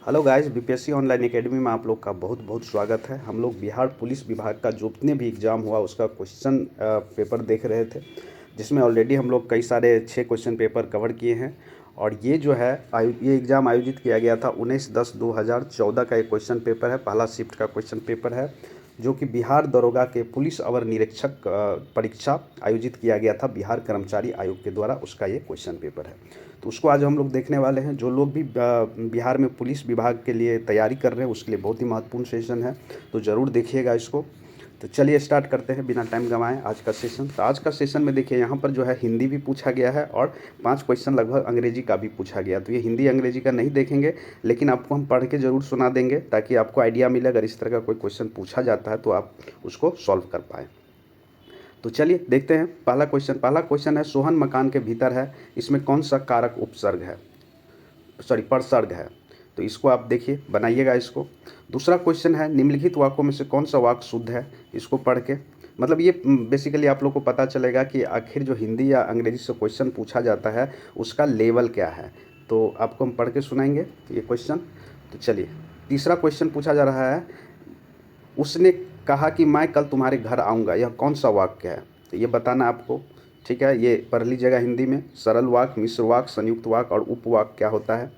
Hello guys, BPSC online academy में आप लोग का बहुत बहुत स्वागत है। हम लोग बिहार पुलिस विभाग का जितने भी एग्ज़ाम हुआ उसका क्वेश्चन पेपर देख रहे थे, जिसमें ऑलरेडी हम लोग कई सारे 6 क्वेश्चन पेपर कवर किए हैं। और ये जो है ये एग्ज़ाम आयोजित किया गया था 19/10/2014 का एक क्वेश्चन पेपर है, पहला शिफ्ट का क्वेश्चन पेपर है, जो कि बिहार दरोगा के पुलिस अवर निरीक्षक परीक्षा आयोजित किया गया था बिहार कर्मचारी आयोग के द्वारा, उसका ये क्वेश्चन पेपर है। तो उसको आज हम लोग देखने वाले हैं। जो लोग भी बिहार में पुलिस विभाग के लिए तैयारी कर रहे हैं उसके लिए बहुत ही महत्वपूर्ण सेशन है, तो ज़रूर देखिएगा इसको। तो चलिए स्टार्ट करते हैं बिना टाइम गंवाएं आज का सेशन। तो आज का सेशन में देखिए यहाँ पर जो है हिंदी भी पूछा गया है और 5 क्वेश्चन लगभग अंग्रेजी का भी पूछा गया। तो ये हिंदी अंग्रेजी का नहीं देखेंगे, लेकिन आपको हम पढ़ के ज़रूर सुना देंगे ताकि आपको आइडिया मिले। अगर इस तरह का कोई क्वेश्चन पूछा जाता है तो आप उसको सॉल्व कर पाएँ। तो चलिए देखते हैं पहला क्वेश्चन है, सोहन मकान के भीतर है, इसमें कौन सा कारक उपसर्ग है, परसर्ग है। तो इसको आप देखिए, बनाइएगा इसको। दूसरा क्वेश्चन है, निम्नलिखित वाक्यों में से कौन सा वाक्य शुद्ध है। इसको पढ़ के मतलब ये बेसिकली आप लोग को पता चलेगा कि आखिर जो हिंदी या अंग्रेजी से क्वेश्चन पूछा जाता है उसका लेवल क्या है। तो आपको हम पढ़ के सुनाएंगे ये क्वेश्चन। तो चलिए, तीसरा क्वेश्चन पूछा जा रहा है, उसने कहा कि मैं कल तुम्हारे घर आऊँगा, यह कौन सा वाक्य है। तो ये बताना आपको, ठीक है। ये पढ़ लीजिएगा हिंदी में, सरल वाक्य, मिश्र वाक्य, संयुक्त वाक्य और उपवाक्य क्या होता है।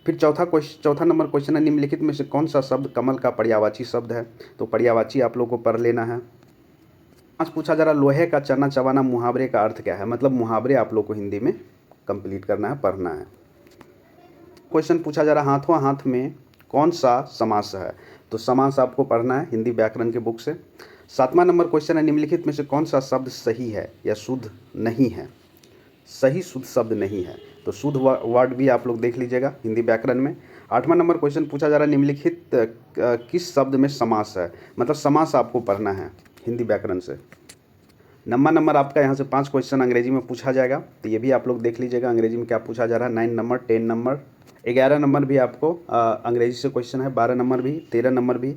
फिर चौथा नंबर क्वेश्चन है, निम्नलिखित में से कौन सा शब्द कमल का पर्यायवाची शब्द है। तो पर्यायवाची आप लोग को पढ़ लेना है। आज पूछा जा रहा, लोहे का चना चबाना मुहावरे का अर्थ क्या है। मतलब मुहावरे आप लोग को हिंदी में कंप्लीट करना है, पढ़ना है। क्वेश्चन पूछा जा रहा, हाथों हाथ में कौन सा समास है। तो समास आपको पढ़ना है हिंदी व्याकरण के बुक से। 7वां नंबर क्वेश्चन है, निम्नलिखित में से कौन सा शब्द सही है या शुद्ध नहीं है। सही शुद्ध शब्द नहीं है, तो शुद्ध वर्ड भी आप लोग देख लीजिएगा हिंदी व्याकरण में। 8वां नंबर क्वेश्चन पूछा जा रहा है, निम्नलिखित किस शब्द में समास है। मतलब समास आपको पढ़ना है हिंदी व्याकरण से। नंबर आपका यहाँ से 5 क्वेश्चन अंग्रेजी में पूछा जाएगा, तो ये भी आप लोग देख लीजिएगा अंग्रेजी में क्या पूछा जा रहा है। 9 नंबर, 10 नंबर, 11 नंबर भी आपको अंग्रेजी से क्वेश्चन है, 12 नंबर भी, 13 नंबर भी,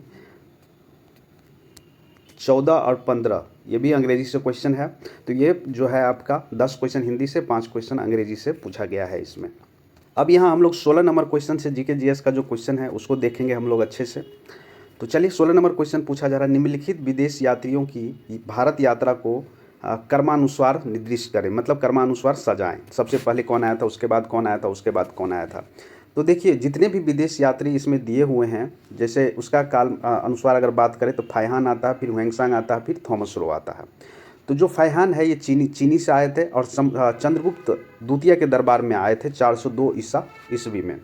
14 और 15 ये भी अंग्रेजी से क्वेश्चन है। तो ये जो है आपका 10 क्वेश्चन हिंदी से, 5 क्वेश्चन अंग्रेजी से पूछा गया है इसमें। अब यहाँ हम लोग 16 नंबर क्वेश्चन से जीके जीएस का जो क्वेश्चन है उसको देखेंगे हम लोग अच्छे से। तो चलिए, 16 नंबर क्वेश्चन पूछा जा रहा है, निम्नलिखित विदेश यात्रियों की भारत यात्रा को कर्मानुसार निर्दिष्ट करें। मतलब कर्मानुसार सजाएं। सबसे पहले कौन आया था, उसके बाद कौन आया था, उसके बाद कौन आया था। तो देखिए, जितने भी विदेश यात्री इसमें दिए हुए हैं, जैसे उसका काल अनुसार अगर बात करें तो फाइहान आता है, फिर हुएंगसांग आता है, फिर थॉमस रो आता है। तो जो फाइहान है ये चीनी से आए थे और चंद्रगुप्त द्वितीय के दरबार में आए थे 402 ईस्वी में।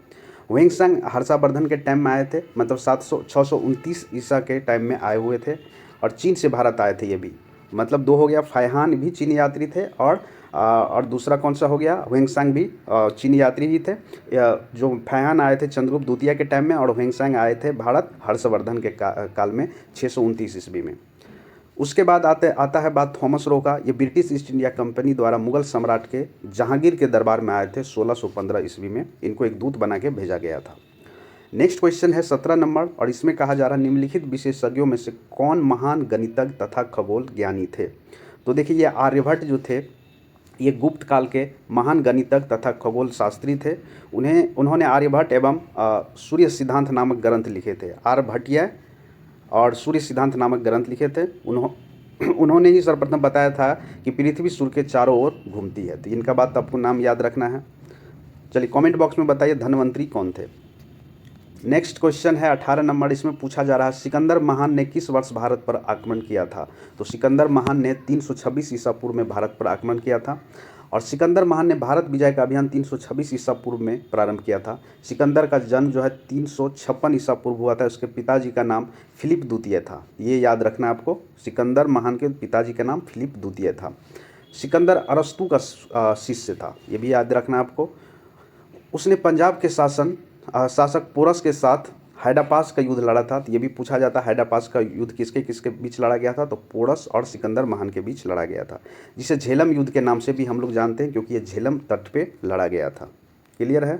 हुएंगसांग हर्षवर्धन के टाइम में आए थे, मतलब 629 ईसा के टाइम में आए हुए थे और चीन से भारत आए थे ये भी। मतलब 2 हो गया, फाइहान भी चीनी यात्री थे और दूसरा कौन सा हो गया, हुएंगसांग भी चीनी यात्री ही थे। जो फाइहान आए थे चंद्रगुप्त द्वितीय के टाइम में और हुएंगसांग आए थे भारत हर्षवर्धन के काल में 629 ईस्वी में। उसके बाद आता है बात थॉमस रो का। ये ब्रिटिश ईस्ट इंडिया कंपनी द्वारा मुगल सम्राट के जहांगीर के दरबार में आए थे 1615 ईस्वी में। इनको एक दूत बना के भेजा गया था। नेक्स्ट क्वेश्चन है 17 नंबर और इसमें कहा जा रहा है, निम्नलिखित विशेषज्ञों में से कौन महान गणितज्ञ तथा खगोल ज्ञानी थे। तो देखिए, ये आर्यभट्ट जो थे ये गुप्त काल के महान गणितज्ञ तथा खगोल शास्त्री थे। उन्होंने आर्यभट्ट एवं सूर्य सिद्धांत नामक ग्रंथ लिखे थे। आर्यभट्टीय और सूर्य सिद्धांत नामक ग्रंथ लिखे थे। उन्होंने ही सर्वप्रथम बताया था कि पृथ्वी सूर्य के चारों ओर घूमती है। तो इनका बात आपको नाम याद रखना है। चलिए, कमेंट बॉक्स में बताइए धन्वंतरी कौन थे। नेक्स्ट क्वेश्चन है 18 नंबर, इसमें पूछा जा रहा है, सिकंदर महान ने किस वर्ष भारत पर आक्रमण किया था। तो सिकंदर महान ने 326 ईसा पूर्व में भारत पर आक्रमण किया था और सिकंदर महान ने भारत विजय का अभियान 326 ईसा पूर्व में प्रारंभ किया था। सिकंदर का जन्म जो है 356 ईसा पूर्व हुआ था। उसके पिताजी का नाम फिलिप द्वितीय था। ये याद रखना आपको, सिकंदर महान के पिताजी का नाम फिलिप द्वितीय था। सिकंदर अरस्तु का शिष्य था, ये भी याद रखना आपको। उसने पंजाब के शासक पोरस के साथ हैडापास का युद्ध लड़ा था। तो ये भी पूछा जाता है, हैडापास का युद्ध किसके किसके बीच लड़ा गया था। तो पोरस और सिकंदर महान के बीच लड़ा गया था, जिसे झेलम युद्ध के नाम से भी हम लोग जानते हैं, क्योंकि ये झेलम तट पे लड़ा गया था। क्लियर है।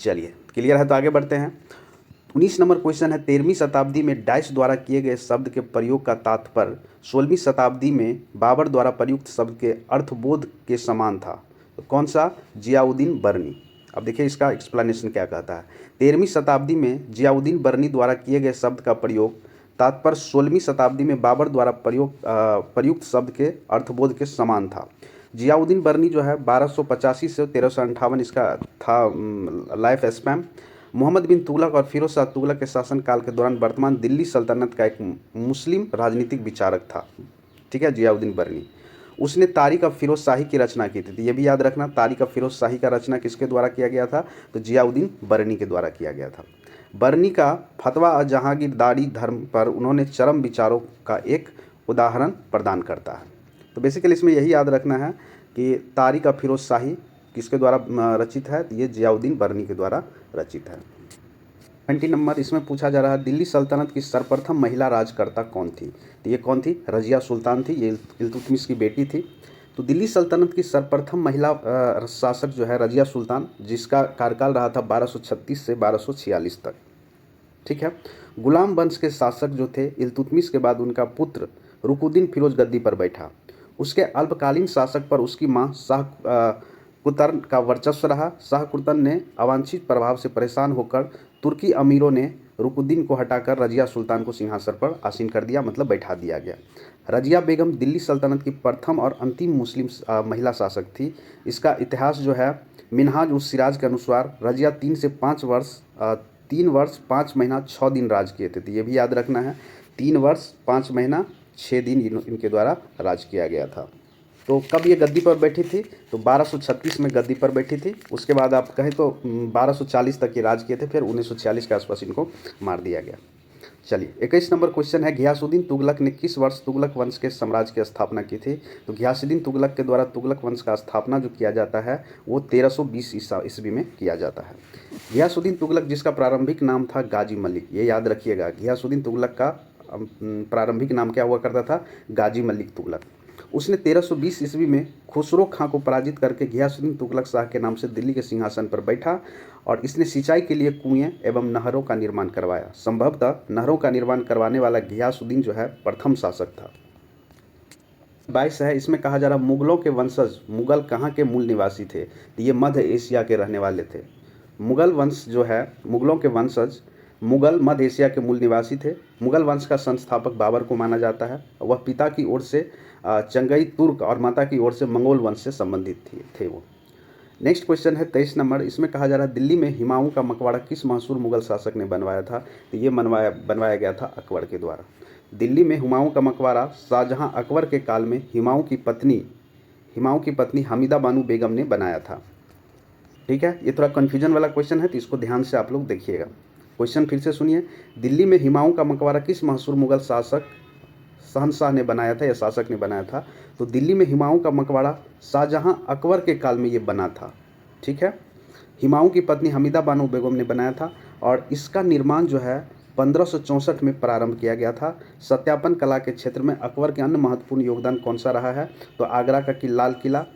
चलिए, क्लियर है तो आगे बढ़ते हैं। 19 नंबर क्वेश्चन है, 13वीं शताब्दी में डाइस द्वारा किए गए शब्द के प्रयोग का तात्पर्य 16वीं शताब्दी में बाबर द्वारा प्रयुक्त शब्द के अर्थबोध के समान था। तो कौन सा, जियाउद्दीन बर्नी। अब देखिए इसका एक्सप्लेनेशन क्या कहता है। 13वीं शताब्दी में जियाउद्दीन बरनी द्वारा किए गए शब्द का प्रयोग तात्पर्य 16वीं शताब्दी में बाबर द्वारा प्रयुक्त शब्द के अर्थबोध के समान था। जियाउद्दीन बरनी जो है 1285 से 1358 इसका था लाइफ स्पैन। मोहम्मद बिन तुगलक और फिरोज शाह तुगलक के शासनकाल के दौरान वर्तमान दिल्ली सल्तनत का एक मुस्लिम राजनीतिक विचारक था, ठीक है, जियाउद्दीन बरनी। उसने तारीख ऑफ फिरोज शाही की रचना की थी। तो ये भी याद रखना, तारीख ऑफ फिरोज शाही का रचना किसके द्वारा किया गया था? तो जियाउद्दीन बरनी के द्वारा किया गया था। बरनी का फतवा जहांगीरदारी धर्म पर उन्होंने चरम विचारों का एक उदाहरण प्रदान करता है। तो बेसिकली इसमें यही याद रखना है कि तारीख ऑफ फिरोज शाही किसके द्वारा रचित है? तो ये जियाउद्दीन बरनी के द्वारा रचित है। 20 नंबर इसमें पूछा जा रहा है, दिल्ली सल्तनत की सर्वप्रथम महिला राजकर्ता कौन थी? तो ये कौन थी? रजिया सुल्तान थी। ये इल्तुतमिश की बेटी थी। तो दिल्ली सल्तनत की सर्वप्रथम महिला शासक जो है रजिया सुल्तान, जिसका कार्यकाल रहा था 1236 से 1246 तक, ठीक है। गुलाम वंश के शासक जो थे इल्तुतमिश के बाद उनका पुत्र रुकुद्दीन फिरोज गद्दी पर बैठा। उसके अल्पकालीन शासक पर उसकी मां शाह कुतर्न का वर्चस्व रहा। शाह कुतर्न ने अवांछित प्रभाव से परेशान होकर तुर्की अमीरों ने रुकुद्दीन को हटाकर रजिया सुल्तान को सिंहासन पर आसीन कर दिया, मतलब बैठा दिया गया। रजिया बेगम दिल्ली सल्तनत की प्रथम और अंतिम मुस्लिम महिला शासक थी। इसका इतिहास जो है मिनहाज उस सिराज के अनुसार रजिया 3 वर्ष 5 महीना 6 दिन राज किए थे। तो ये भी याद रखना है, 3 वर्ष 5 महीना 6 दिन इनके द्वारा राज किया गया था। तो कब ये गद्दी पर बैठी थी? तो 1236 में गद्दी पर बैठी थी। उसके बाद आप कहें तो 1240 तक ये राज किए थे, फिर 1946 के आसपास इनको मार दिया गया। चलिए 21 नंबर क्वेश्चन है, घियासुद्दीन तुगलक ने किस वर्ष तुगलक वंश के साम्राज्य की स्थापना की थी? तो घियासुद्दीन तुगलक के द्वारा तुगलक वंश का स्थापना जो किया जाता है वो 1320 ईस्वी में किया जाता है। घियासुद्दीन तुगलक जिसका प्रारंभिक नाम था गाजी मलिक, ये याद रखिएगा, घियासुद्दीन तुगलक का प्रारंभिक नाम क्या हुआ करता था? गाजी मलिक तुगलक। उसने 1320 ईस्वी में खुसरो खां को पराजित करके घियासुद्दीन तुगलक शाह के नाम से दिल्ली के सिंहासन पर बैठा और इसने सिंचाई के लिए कुएं एवं नहरों का निर्माण करवाया। संभवतः नहरों का निर्माण करवाने वाला घियासुद्दीन जो है प्रथम शासक था। 22 है, इसमें कहा जा रहा मुगलों के वंशज मुगल कहाँ के मूल निवासी थे? तो ये मध्य एशिया के रहने वाले थे। मुगल वंश जो है, मुगलों के वंशज मुगल मध्य एशिया के मूल निवासी थे। मुगल वंश का संस्थापक बाबर को माना जाता है। वह पिता की ओर से चंगई तुर्क और माता की ओर से मंगोल वंश से संबंधित थे वो। नेक्स्ट क्वेश्चन है 23 नंबर, इसमें कहा जा रहा है दिल्ली में हुमायूं का मकबरा किस मशहूर मुगल शासक ने बनवाया था? तो ये बनवाया गया था अकबर के द्वारा। दिल्ली में हुमायूं का मकबरा शाहजहां अकबर के काल में हुमायूं की पत्नी हमीदा बानो बेगम ने बनाया था, ठीक है। ये थोड़ा कन्फ्यूजन वाला क्वेश्चन है तो इसको ध्यान से आप लोग देखिएगा। क्वेश्चन फिर से सुनिए, दिल्ली में हुमायूं का मकबरा किस मशहूर मुगल शहंशाह ने बनाया था या शासक ने बनाया था? तो दिल्ली में हुमायूं का मकबरा शाहजहां अकबर के काल में ये बना था, ठीक है। हुमायूं की पत्नी हमीदा बानो बेगम ने बनाया था और इसका निर्माण जो है 1564 में प्रारंभ किया गया था। सत्यापन कला के क्षेत्र में अकबर के अन्य महत्वपूर्ण योगदान कौन सा रहा है? तो आगरा का लाल किला,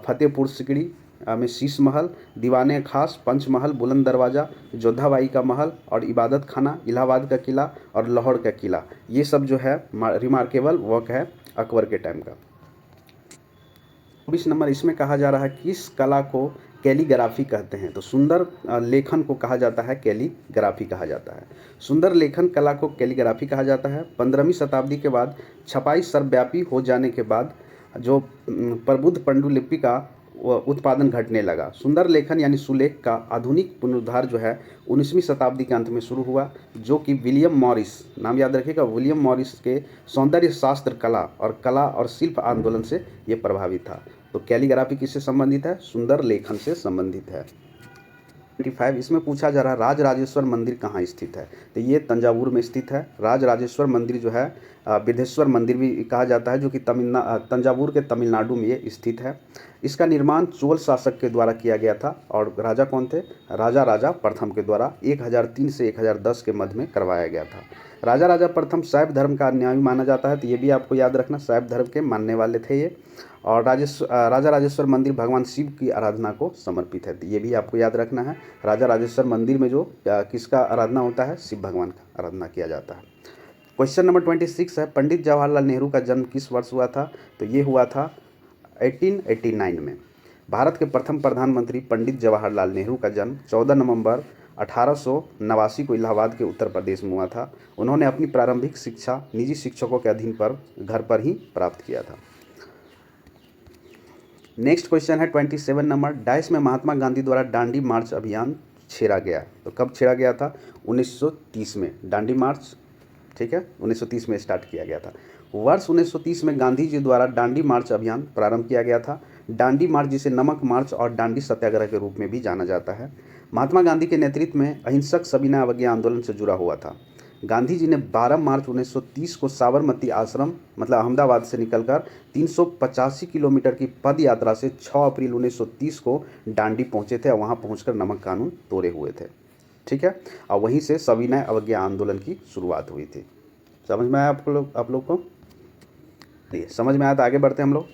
फतेहपुर सिकड़ी में शीश महल, दीवाने खास, पंचमहल, बुलंद दरवाज़ा, जोधाबाई का महल और इबादत खाना, इलाहाबाद का किला और लाहौर का किला, ये सब जो है रिमार्केबल वर्क है अकबर के टाइम का। 24 नंबर, इसमें कहा जा रहा है किस कला को कैलीग्राफी कहते हैं? तो सुंदर लेखन को कहा जाता है कैलीग्राफी कहा जाता है। सुंदर लेखन कला को कैलीग्राफी कहा जाता है। 15वीं शताब्दी के बाद छपाई सर्वव्यापी हो जाने के बाद जो प्रबुद्ध पांडुलिपि का उत्पादन घटने लगा। सुंदर लेखन यानी सुलेख का आधुनिक पुनरुद्धार जो है 19वीं शताब्दी के अंत में शुरू हुआ, जो कि विलियम मॉरिस, नाम याद रखिएगा, विलियम मॉरिस के सौंदर्य शास्त्र कला और शिल्प आंदोलन से ये प्रभावित था। तो कैलीग्राफी किससे संबंधित है? सुंदर लेखन से संबंधित है। 25, इसमें पूछा जा रहा है राजराजेश्वर मंदिर कहाँ स्थित है? तो ये तंजावुर में स्थित है। राजराजेश्वर मंदिर जो है विदेश्वर मंदिर भी कहा जाता है, जो कि तंजावुर के तमिलनाडु में ये स्थित है। इसका निर्माण चोल शासक के द्वारा किया गया था और राजा कौन थे? राजा प्रथम के द्वारा 1003 से 1010 के मध्य में करवाया गया था। राजा प्रथम शैव धर्म का अन्यायी माना जाता है, तो ये भी आपको याद रखना, शैव धर्म के मानने वाले थे ये। और राजा राजेश्वर मंदिर भगवान शिव की आराधना को समर्पित है, तो ये भी आपको याद रखना है। राजा राजेश्वर मंदिर में जो किसका आराधना होता है? शिव भगवान का आराधना किया जाता है। क्वेश्चन नंबर 26 है, पंडित जवाहरलाल नेहरू का जन्म किस वर्ष हुआ था? तो ये हुआ था 1889 में। भारत के प्रथम प्रधानमंत्री पंडित जवाहरलाल नेहरू का जन्म 14 नवंबर 1889 को इलाहाबाद के उत्तर प्रदेश में हुआ था। उन्होंने अपनी प्रारंभिक शिक्षा निजी शिक्षकों के अधीन पर घर पर ही प्राप्त किया था। नेक्स्ट क्वेश्चन है 27 नंबर, डाइस में महात्मा गांधी द्वारा दांडी मार्च अभियान छेड़ा गया। तो कब छेड़ा गया था? 1930 में दांडी मार्च, ठीक है, 1930 में स्टार्ट किया गया था। वर्ष 1930 में गांधी जी द्वारा दांडी मार्च अभियान प्रारंभ किया गया था। दांडी मार्च जिसे नमक मार्च और दांडी सत्याग्रह के रूप में भी जाना जाता है, महात्मा गांधी के नेतृत्व में अहिंसक सविनय अवज्ञा आंदोलन से जुड़ा हुआ था। गांधी जी ने 12 मार्च 1930 को साबरमती आश्रम मतलब अहमदाबाद से निकलकर 385 किलोमीटर की पद यात्रा से 6 अप्रैल 1930 को दांडी पहुंचे थे और वहां पहुंचकर नमक कानून तोड़े हुए थे, ठीक है, और वहीं से सविनय अवज्ञा आंदोलन की शुरुआत हुई थी। समझ में आया आप लोग को? समझ में आया तो आगे बढ़ते हैं हम लोग।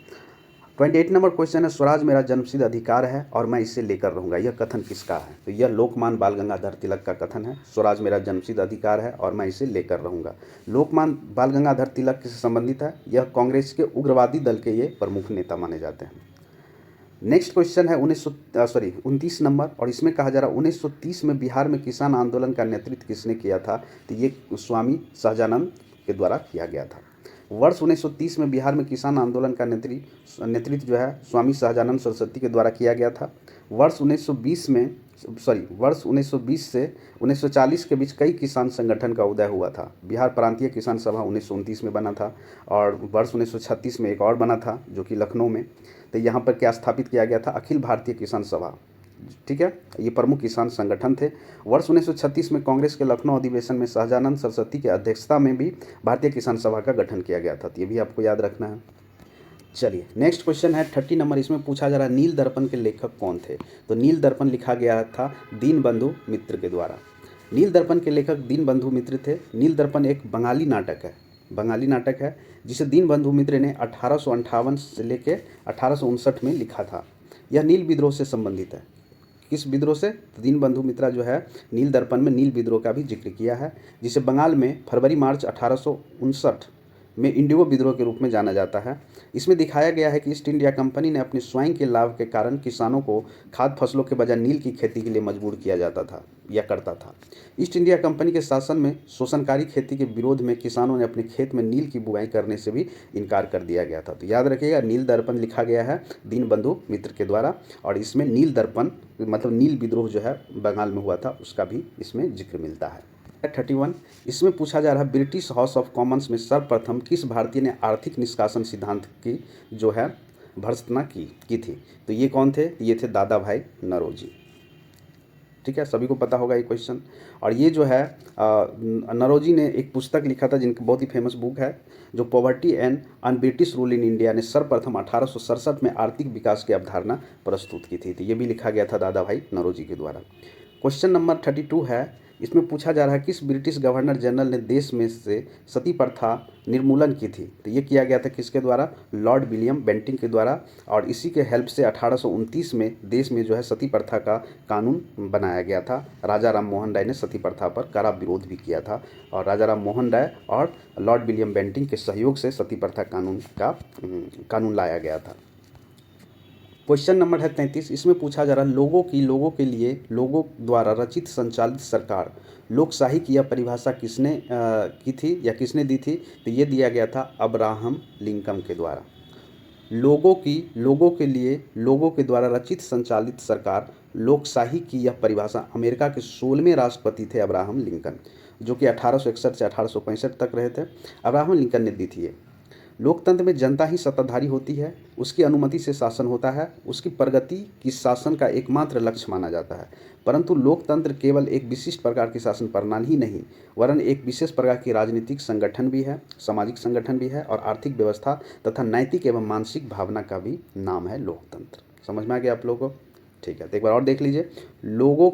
28 नंबर क्वेश्चन है, स्वराज मेरा जन्मसिद्ध अधिकार है और मैं इसे लेकर रहूंगा। यह कथन किसका है? तो यह लोकमान्य बाल गंगाधर तिलक का कथन है। स्वराज मेरा जन्मसिद्ध अधिकार है और मैं इसे लेकर रहूंगा। लोकमान्य बाल गंगाधर तिलक किससे संबंधित है? यह कांग्रेस के उग्रवादी दल के ये प्रमुख नेता माने जाते हैं। नेक्स्ट क्वेश्चन है 29 नंबर, और इसमें कहा जा रहा है 1930 में बिहार में किसान आंदोलन का नेतृत्व किसने किया था? तो ये स्वामी सहजानंद के द्वारा किया गया था। वर्ष 1930 में बिहार में किसान आंदोलन का नेतृत्व जो है स्वामी सहजानंद सरस्वती के द्वारा किया गया था। वर्ष 1920 से 1940 के बीच कई किसान संगठन का उदय हुआ था। बिहार प्रांतीय किसान सभा 1929 में बना था और वर्ष 1936 में एक और बना था जो कि लखनऊ में। तो यहाँ पर क्या स्थापित किया गया था? अखिल भारतीय किसान सभा, ठीक है, ये प्रमुख किसान संगठन थे। वर्ष 1936 में कांग्रेस के लखनऊ अधिवेशन में सहजानंद सरस्वती की अध्यक्षता में भी भारतीय किसान सभा का गठन किया गया था। तो ये भी आपको याद रखना है। चलिए नेक्स्ट क्वेश्चन है 30 नंबर, इसमें पूछा जा रहा है नील दर्पण के लेखक कौन थे? तो नील दर्पण लिखा गया था दीनबंधु मित्र के द्वारा। नील दर्पण के लेखक दीनबंधु मित्र थे। नील दर्पण एक बंगाली नाटक है जिसे दीनबंधु मित्र ने 1858 से लेकर 1859 में लिखा था। यह नील विद्रोह से संबंधित है। किस विद्रोह से? दीनबंधु मित्रा जो है नील दर्पण में नील विद्रोह का भी जिक्र किया है, जिसे बंगाल में फरवरी मार्च 1859 में इंडिगो विद्रोह के रूप में जाना जाता है। इसमें दिखाया गया है कि ईस्ट इंडिया कंपनी ने अपने स्वयं के लाभ के कारण किसानों को खाद्य फसलों के बजाय नील की खेती के लिए मजबूर किया जाता था या करता था। ईस्ट इंडिया कंपनी के शासन में शोषणकारी खेती के विरोध में किसानों ने अपने खेत में नील की बुवाई करने से भी इनकार कर दिया गया था। तो याद रखिएगा, नील दर्पण लिखा गया है दीनबंधु मित्र के द्वारा और इसमें नील दर्पण मतलब नील विद्रोह जो है बंगाल में हुआ था उसका भी इसमें जिक्र मिलता है। 31, इसमें पूछा जा रहा है ब्रिटिश हाउस ऑफ कॉमन्स में सर्वप्रथम किस भारतीय ने आर्थिक निष्कासन सिद्धांत की जो है भर्त्सना की थी? तो ये कौन थे? ये थे दादा भाई नौरोजी, ठीक है, सभी को पता होगा ये क्वेश्चन। और ये जो है नौरोजी ने एक पुस्तक लिखा था जिनकी बहुत ही फेमस बुक है जो poverty and un British rule in India ने सर्वप्रथम 1867 में आर्थिक विकास की अवधारणा प्रस्तुत की थी। तो ये भी लिखा गया था दादा भाई नौरोजी के द्वारा। क्वेश्चन नंबर 32 है, इसमें पूछा जा रहा है किस ब्रिटिश गवर्नर जनरल ने देश में से सती प्रथा निर्मूलन की थी? तो ये किया गया था किसके द्वारा? लॉर्ड विलियम बेंटिंक के द्वारा। और इसी के हेल्प से 1829 में देश में जो है सती प्रथा का कानून बनाया गया था। राजा राम मोहन राय ने सती प्रथा पर कड़ा विरोध भी किया था और राजा राम मोहन राय और लॉर्ड विलियम बेंटिंक के सहयोग से सती प्रथा कानून लाया गया था। क्वेश्चन नंबर है 33, इसमें पूछा जा रहा है लोगों के लिए लोगों द्वारा रचित संचालित सरकार लोकशाही की यह परिभाषा किसने की थी या किसने दी थी? तो ये दिया गया था अब्राहम लिंकन के द्वारा। लोगों के लिए लोगों के द्वारा रचित संचालित सरकार लोकशाही की यह परिभाषा अमेरिका के 16वें राष्ट्रपति थे अब्राहम लिंकन, जो कि 1861 से 1865 तक रहे थे। अब्राहम लिंकन ने दी थी ये। लोकतंत्र में जनता ही सत्ताधारी होती है, उसकी अनुमति से शासन होता है, उसकी प्रगति की शासन का एकमात्र लक्ष्य माना जाता है। परंतु लोकतंत्र केवल एक विशिष्ट प्रकार की शासन प्रणाली ही नहीं वरन एक विशेष प्रकार की राजनीतिक संगठन भी है, सामाजिक संगठन भी है और आर्थिक व्यवस्था तथा नैतिक एवं मानसिक भावना का भी नाम है लोकतंत्र। समझ में आ गया आप लोगों को? ठीक है, तो एक बार और देख लीजिए। लोगों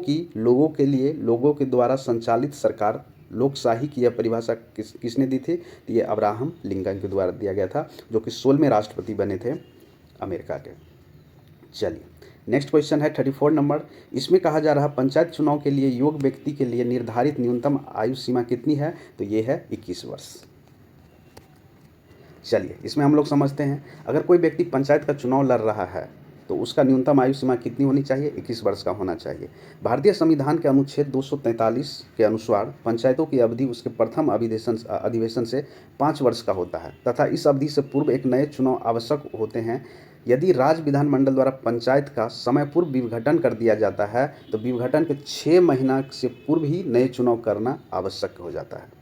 के लिए लोगों के द्वारा संचालित सरकार लोकशाही की यह परिभाषा किसने दी थी? तो ये अब्राहम लिंकन के द्वारा दिया गया था, जो कि 16वें राष्ट्रपति बने थे अमेरिका के। चलिए नेक्स्ट क्वेश्चन है 34 नंबर, इसमें कहा जा रहा है पंचायत चुनाव के लिए योग्य व्यक्ति के लिए निर्धारित न्यूनतम आयु सीमा कितनी है? तो ये है 21 वर्ष। चलिए इसमें हम लोग समझते हैं, अगर कोई व्यक्ति पंचायत का चुनाव लड़ रहा है तो उसका न्यूनतम आयु सीमा कितनी होनी चाहिए? 21 वर्ष का होना चाहिए। भारतीय संविधान के अनुच्छेद 243 के अनुसार पंचायतों की अवधि उसके प्रथम अधिवेशन से 5 वर्ष का होता है तथा इस अवधि से पूर्व एक नए चुनाव आवश्यक होते हैं। यदि राज्य विधानमंडल द्वारा पंचायत का समय पूर्व विघटन कर दिया जाता है तो विघटन के 6 महीना से पूर्व ही नए चुनाव करना आवश्यक हो जाता है।